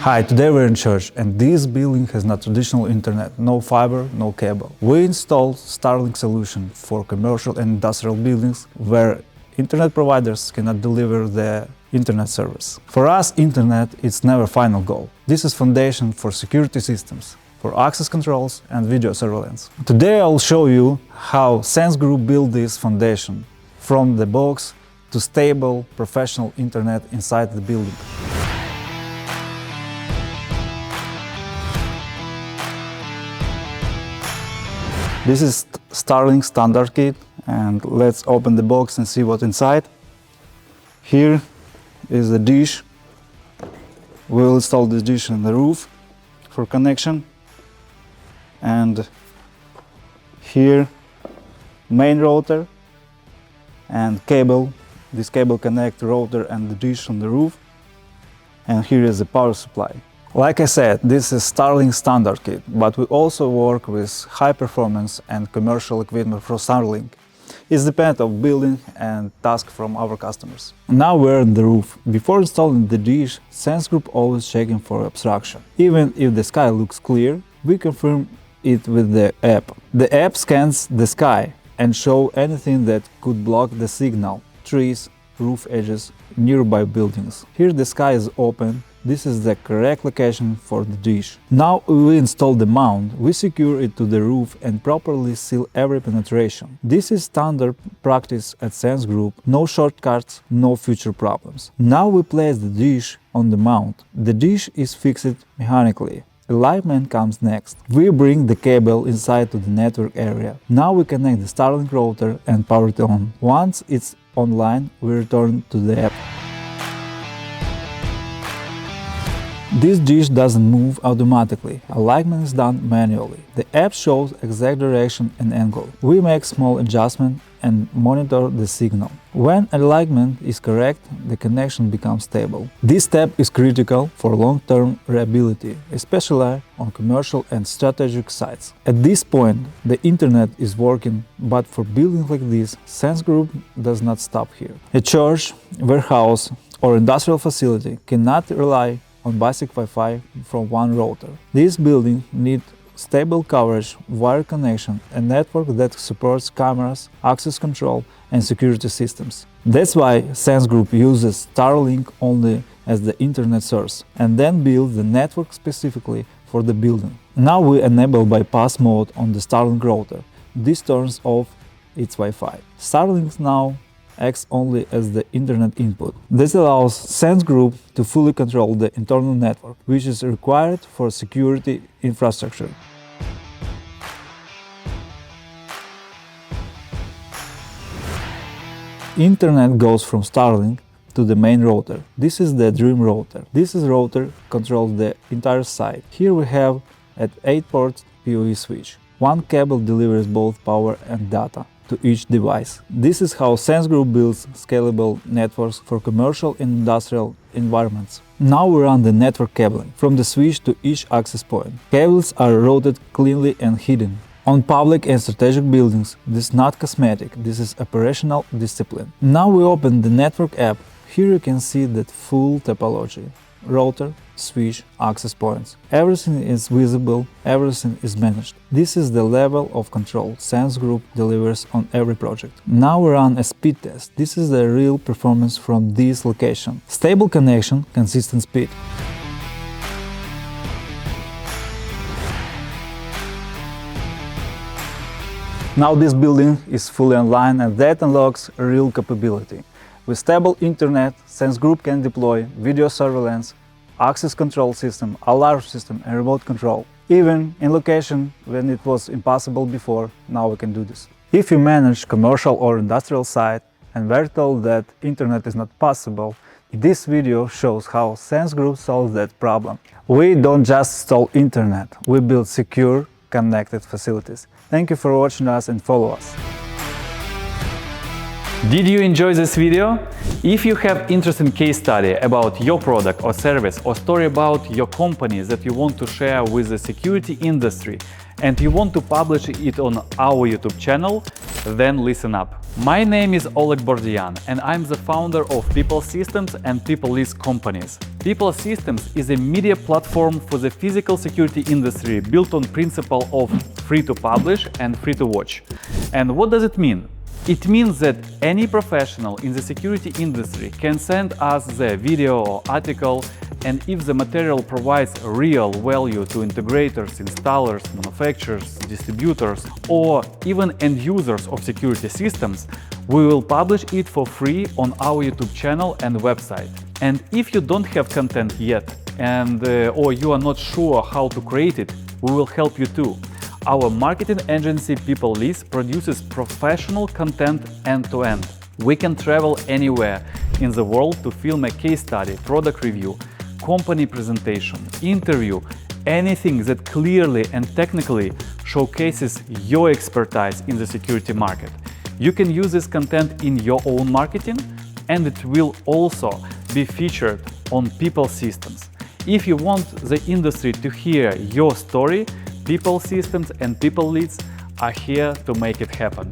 Hi, today we're in church and this building has not traditional internet, no fiber, no cable. We installed Starlink solution for commercial and industrial buildings where internet providers cannot deliver the internet service. For us, internet is never final goal. This is foundation for security systems, for access controls and video surveillance. Today I'll show you how Sense Group built this foundation from the box to stable professional internet inside the building. This is Starlink standard kit, and let's open the box and see what's inside. Here is the dish. We'll install this dish on the roof for connection. And here, main router and cable. This cable connects the router and the dish on the roof. And here is the power supply. Like I said, this is Starlink standard kit, but we also work with high performance and commercial equipment for Starlink. It depends on building and task from our customers. Now we're on the roof. Before installing the dish, Sense Group always checking for obstruction. Even if the sky looks clear, we confirm it with the app. The app scans the sky and shows anything that could block the signal: trees, roof edges, nearby buildings. Here the sky is open. This is the correct location for the dish. Now we install the mount, we secure it to the roof and properly seal every penetration. This is standard practice at Sense Group, no shortcuts, no future problems. Now we place the dish on the mount. The dish is fixed mechanically. Alignment comes next. We bring the cable inside to the network area. Now we connect the Starlink router and power it on. Once it's online, we return to the app. This dish doesn't move automatically, alignment is done manually. The app shows exact direction and angle. We make small adjustments and monitor the signal. When alignment is correct, the connection becomes stable. This step is critical for long-term reliability, especially on commercial and strategic sites. At this point, the internet is working, but for buildings like this, Sense Group does not stop here. A church, warehouse, or industrial facility cannot rely on basic Wi-Fi from one router. This building needs stable coverage, wire connection, a network that supports cameras, access control, and security systems. That's why Sense Group uses Starlink only as the internet source, and then builds the network specifically for the building. Now we enable bypass mode on the Starlink router. This turns off its Wi-Fi. Starlink now acts only as the internet input. This allows Sense Group to fully control the internal network, which is required for security infrastructure. Internet goes from Starlink to the main router. This is the Dream Router. This router controls the entire site. Here we have an 8-port PoE switch. One cable delivers both power and data to each device. This is how Sense Group builds scalable networks for commercial and industrial environments. Now we run the network cabling from the switch to each access point. Cables are routed cleanly and hidden. On public and strategic buildings, this is not cosmetic, this is operational discipline. Now we open the network app. Here you can see that full topology: router, switch, access points. Everything is visible, everything is managed. This is the level of control Sense Group delivers on every project. Now we run a speed test. This is the real performance from this location. Stable connection, consistent speed. Now this building is fully online, and that unlocks real capability. With stable internet, Sense Group can deploy video surveillance, access control system, alarm system, and remote control. Even in location when it was impossible before, now we can do this. If you manage commercial or industrial site and were told that internet is not possible, this video shows how Sense Group solves that problem. We don't just install internet, we build secure, connected facilities. Thank you for watching us and follow us. Did you enjoy this video? If you have interesting case study about your product or service, or story about your company that you want to share with the security industry, and you want to publish it on our YouTube channel, then listen up. My name is Oleg Bordyan, and I'm the founder of Pipl Systems and Pipl Lite companies. Pipl Systems is a media platform for the physical security industry built on principle of free to publish and free to watch. And what does it mean? It means that any professional in the security industry can send us the video or article, and if the material provides real value to integrators, installers, manufacturers, distributors, or even end users of security systems, we will publish it for free on our YouTube channel and website. And if you don't have content yet, or you are not sure how to create it, we will help you too. Our marketing agency Pipl Lite produces professional content end-to-end. We can travel anywhere in the world to film a case study, product review, company presentation, interview, anything that clearly and technically showcases your expertise in the security market. You can use this content in your own marketing, and it will also be featured on Pipl Systems. If you want the industry to hear your story, Pipl Systems and Pipl Lite are here to make it happen.